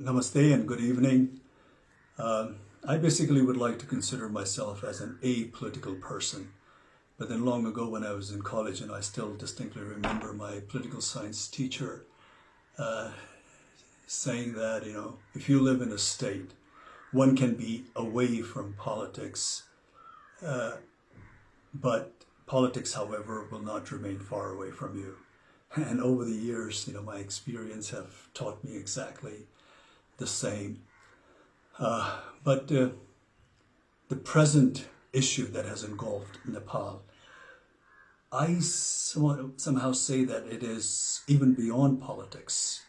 Namaste and good evening. I basically would like to consider myself as an apolitical person. But then long ago when I was in college, and I still distinctly remember my political science teacher saying that, if you live in a state, one can be away from politics, but politics, however, will not remain far away from you. And over the years, my experience have taught me exactly the same. But the present issue that has engulfed Nepal, I somehow say that it is even beyond politics.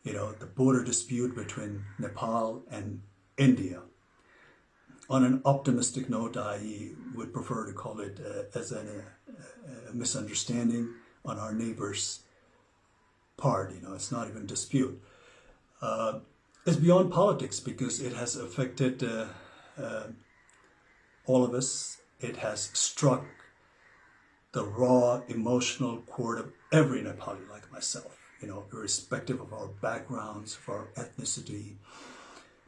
The border dispute between Nepal and India. On an optimistic note, I would prefer to call it as a misunderstanding on our neighbor's part. It's not even dispute. It's beyond politics because it has affected all of us. It has struck the raw emotional chord of every Nepali like myself, irrespective of our backgrounds, of our ethnicity,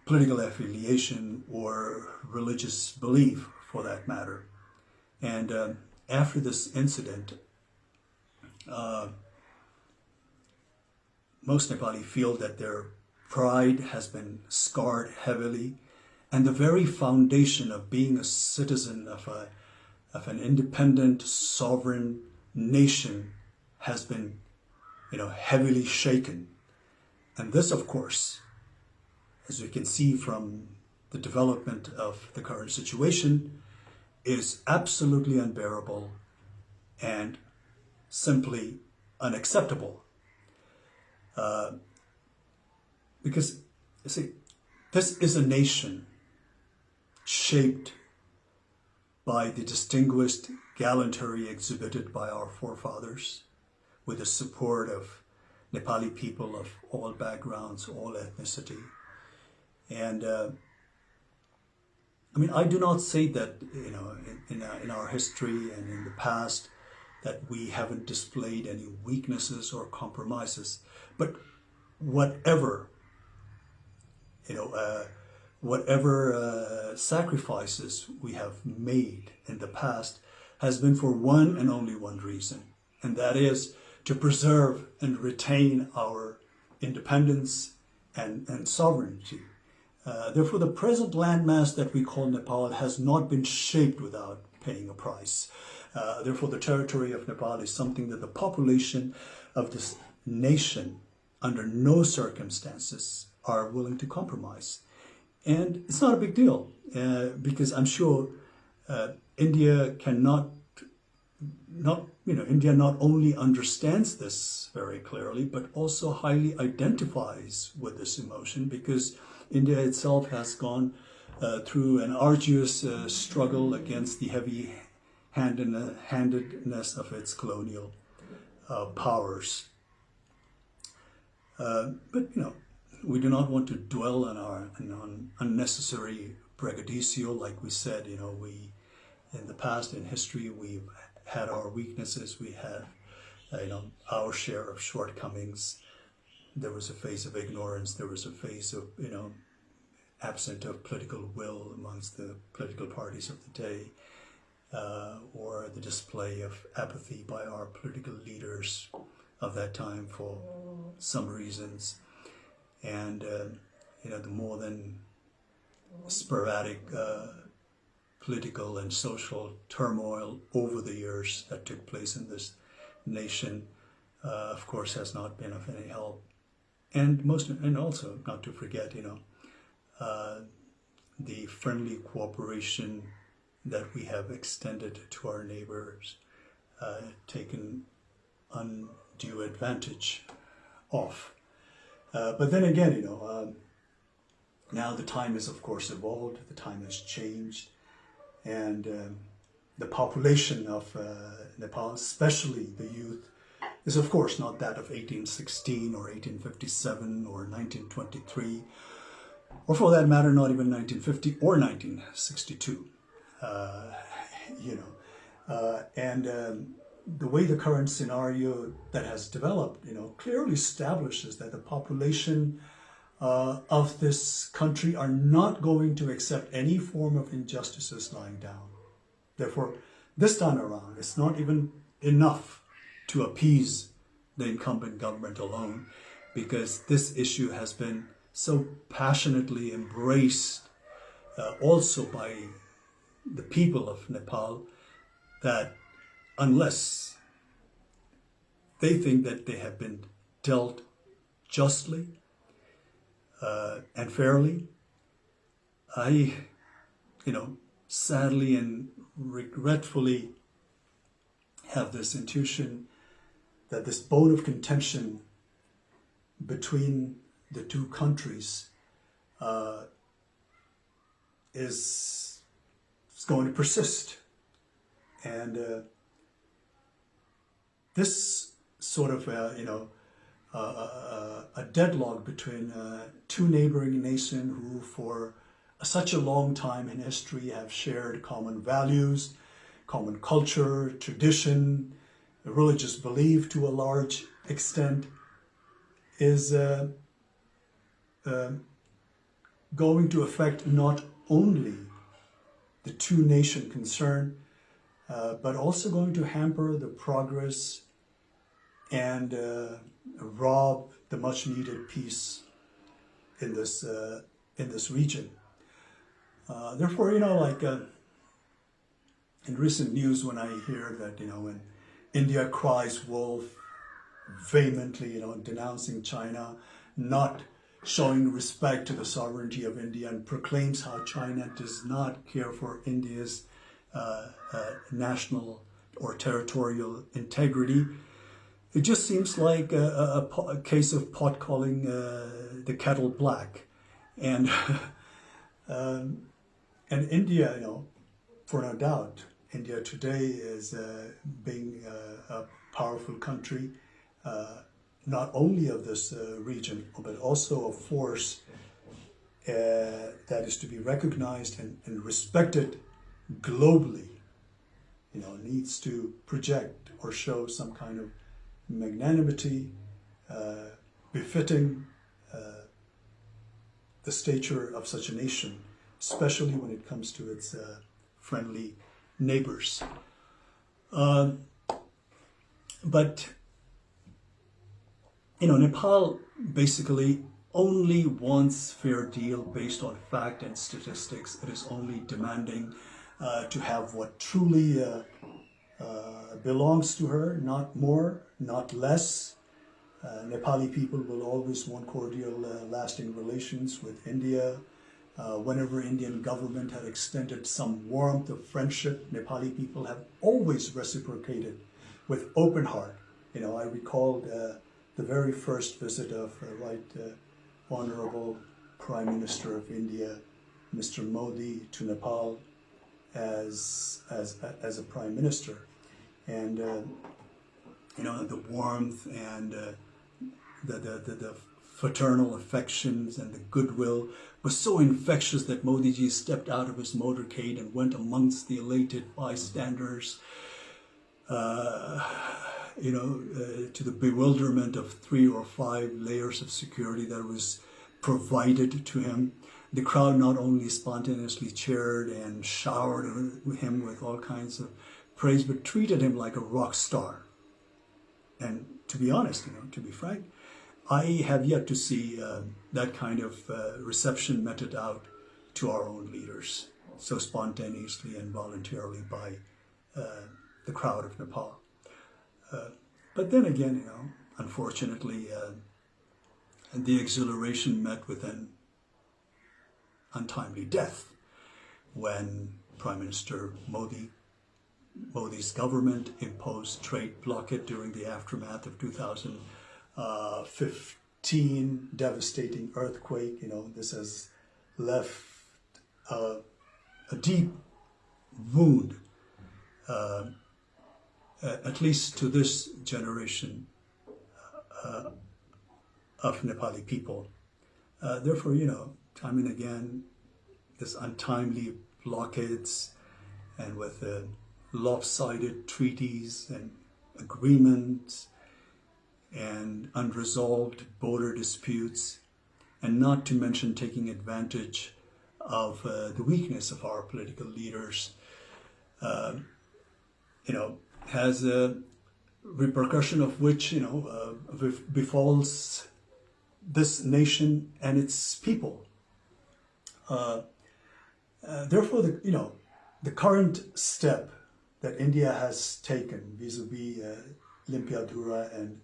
political affiliation, or religious belief for that matter. And after this incident, most Nepali feel that their pride has been scarred heavily, and the very foundation of being a citizen of an independent, sovereign nation has been, heavily shaken. And this, of course, as we can see from the development of the current situation, is absolutely unbearable and simply unacceptable. Because, you see, this is a nation shaped by the distinguished gallantry exhibited by our forefathers, with the support of Nepali people of all backgrounds, all ethnicity. And I do not say that, in our history and in the past, that we haven't displayed any weaknesses or compromises, but whatever sacrifices we have made in the past has been for one and only one reason, and that is to preserve and retain our independence and sovereignty. Therefore, the present landmass that we call Nepal has not been shaped without paying a price. Therefore, the territory of Nepal is something that the population of this nation, under no circumstances, are willing to compromise. And it's not a big deal because I'm sure India India not only understands this very clearly, but also highly identifies with this emotion, because India itself has gone through an arduous struggle against the heavy-handedness of its colonial powers. But we do not want to dwell on unnecessary braggadocio. Like we said, we in the past, in history, we've had our weaknesses. We had, our share of shortcomings. There was a phase of ignorance. There was a phase of, absent of political will amongst the political parties of the day, or the display of apathy by our political leaders of that time for some reasons. And, the more than sporadic political and social turmoil over the years that took place in this nation, of course, has not been of any help. And also not to forget, the friendly cooperation that we have extended to our neighbors, taken undue advantage of. But then again, now the time has, of course, evolved, the time has changed, and the population of Nepal, especially the youth, is of course not that of 1816 or 1857 or 1923 or for that matter, not even 1950 or 1962. You know, the way the current scenario that has developed, you know, clearly establishes that the population of this country are not going to accept any form of injustices lying down. Therefore, this time around, it's not even enough to appease the incumbent government alone, because this issue has been so passionately embraced also by the people of Nepal, that unless they think that they have been dealt justly and fairly, I, you know, sadly and regretfully have this intuition that this bone of contention between the two countries is going to persist. And this sort of, you know, a deadlock between two neighboring nations who for such a long time in history have shared common values, common culture, tradition, religious belief to a large extent, is going to affect not only the two nations concerned, but also going to hamper the progress and rob the much needed peace in this region. Therefore, you know, like in recent news, when I hear that, you know, when India cries wolf vehemently, you know, denouncing China, not showing respect to the sovereignty of India, and proclaims how China does not care for India's national or territorial integrity, it just seems like a case of pot calling the kettle black. And and India, you know, for no doubt, India today is being a powerful country, not only of this region, but also a force that is to be recognized and respected globally. You know, needs to project or show some kind of magnanimity befitting the stature of such a nation, especially when it comes to its friendly neighbors. But, you know, Nepal basically only wants fair deal based on fact and statistics. It is only demanding to have what truly belongs to her, not more, not less. Nepali people will always want cordial, lasting relations with India. Whenever Indian government had extended some warmth of friendship, Nepali people have always reciprocated with open heart. You know, I recalled the very first visit of Honorable Prime Minister of India, Mr. Modi, to Nepal as a Prime Minister. And, you know, the warmth and the fraternal affections and the goodwill was so infectious that Modi ji stepped out of his motorcade and went amongst the elated bystanders, you know, to the bewilderment of 3 or 5 layers of security that was provided to him. The crowd not only spontaneously cheered and showered him with all kinds of praise, but treated him like a rock star. And to be honest, you know, to be frank, I have yet to see that kind of reception meted out to our own leaders so spontaneously and voluntarily by the crowd of Nepal. But then again, you know, unfortunately, the exhilaration met with an untimely death when Prime Minister Modi's government imposed trade blockade during the aftermath of 2015 devastating earthquake. You know, this has left a deep wound, at least to this generation of Nepali people. Therefore, you know, time and again, this untimely blockades and with lopsided treaties and agreements and unresolved border disputes, and not to mention taking advantage of the weakness of our political leaders, has a repercussion of which, befalls this nation and its people. Therefore, the current step that India has taken vis-a-vis Limpiadhura and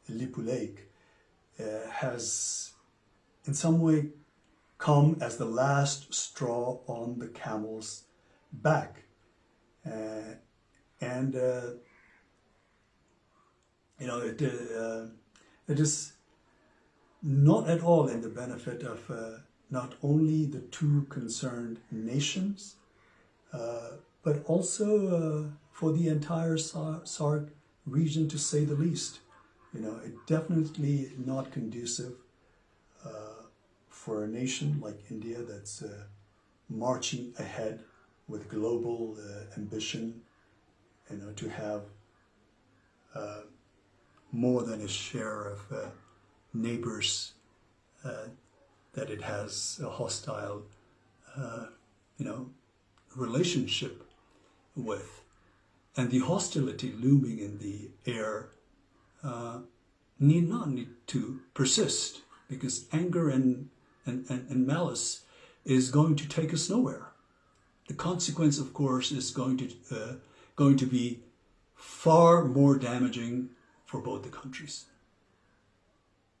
Lipu Lake has in some way come as the last straw on the camel's back. It is not at all in the benefit of not only the two concerned nations, but also for the entire SAARC region, to say the least. It definitely not conducive for a nation like India that's marching ahead with global ambition, to have more than a share of neighbors that it has a hostile, relationship with. And the hostility looming in the air need not to persist, because anger and malice is going to take us nowhere. The consequence, of course, is going to be far more damaging for both the countries.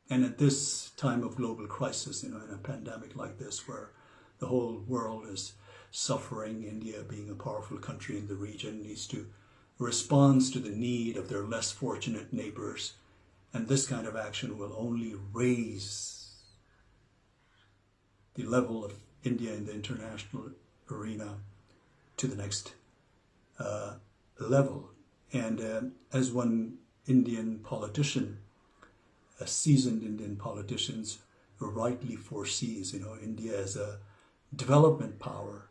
And at this time of global crisis, in a pandemic like this, where the whole world is suffering, India, being a powerful country in the region, needs to respond to the need of their less fortunate neighbors. And this kind of action will only raise the level of India in the international arena to the next level. And as one Indian politician, a seasoned Indian politician, rightly foresees, India as a development power,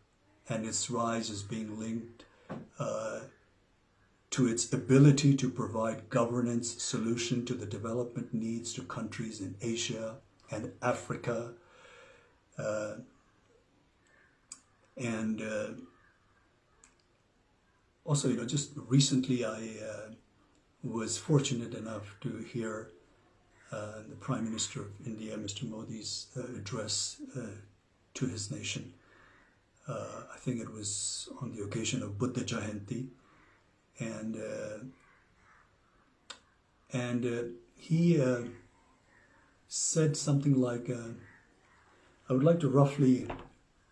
and its rise is being linked to its ability to provide governance solution to the development needs to countries in Asia and Africa. Also, just recently I was fortunate enough to hear the Prime Minister of India, Mr. Modi's address to his nation. I think it was on the occasion of Buddha Jayanti, and he said something like, I would like to roughly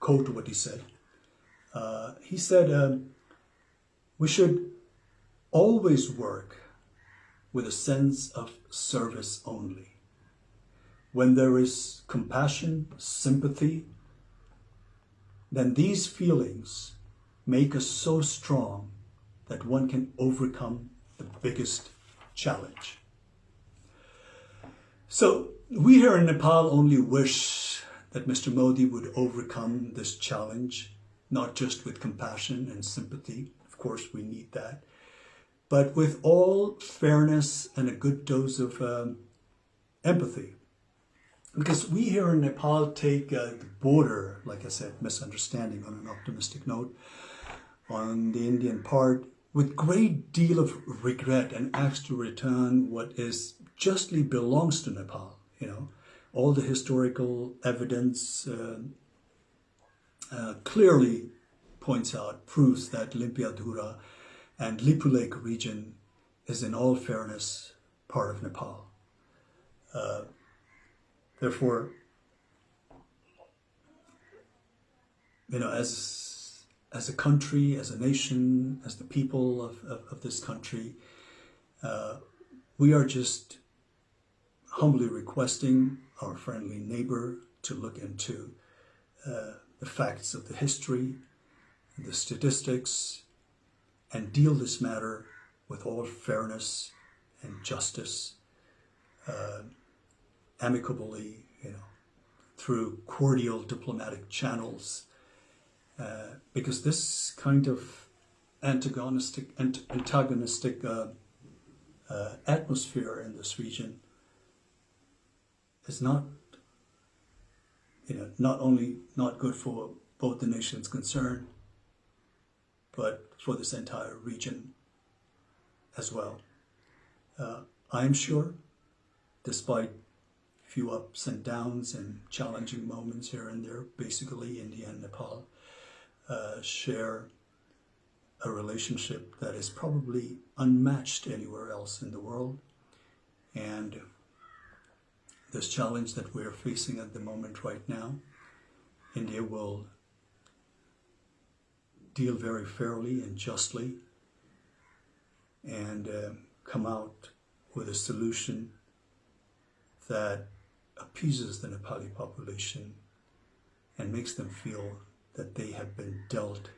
quote what he said. He said, we should always work with a sense of service only. When there is compassion, sympathy, then these feelings make us so strong that one can overcome the biggest challenge. So we here in Nepal only wish that Mr. Modi would overcome this challenge, not just with compassion and sympathy. Of course, we need that, but with all fairness and a good dose of empathy. Because we here in Nepal take the border, like I said, misunderstanding on an optimistic note, on the Indian part, with great deal of regret, and ask to return what is justly belongs to Nepal. All the historical evidence clearly points out, proves that Limpiadhura and Lipu Lake region is in all fairness part of Nepal. Therefore, as a country, as a nation, as the people of this country, we are just humbly requesting our friendly neighbor to look into the facts of the history, the statistics, and deal this matter with all fairness and justice, amicably, through cordial diplomatic channels, because this kind of antagonistic atmosphere in this region is not, not only not good for both the nations concerned, but for this entire region as well. I'm sure, despite few ups and downs and challenging moments here and there, basically India and Nepal share a relationship that is probably unmatched anywhere else in the world. And this challenge that we're facing at the moment right now, India will deal very fairly and justly and come out with a solution that appeases the Nepali population and makes them feel that they have been dealt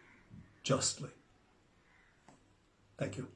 justly. Thank you.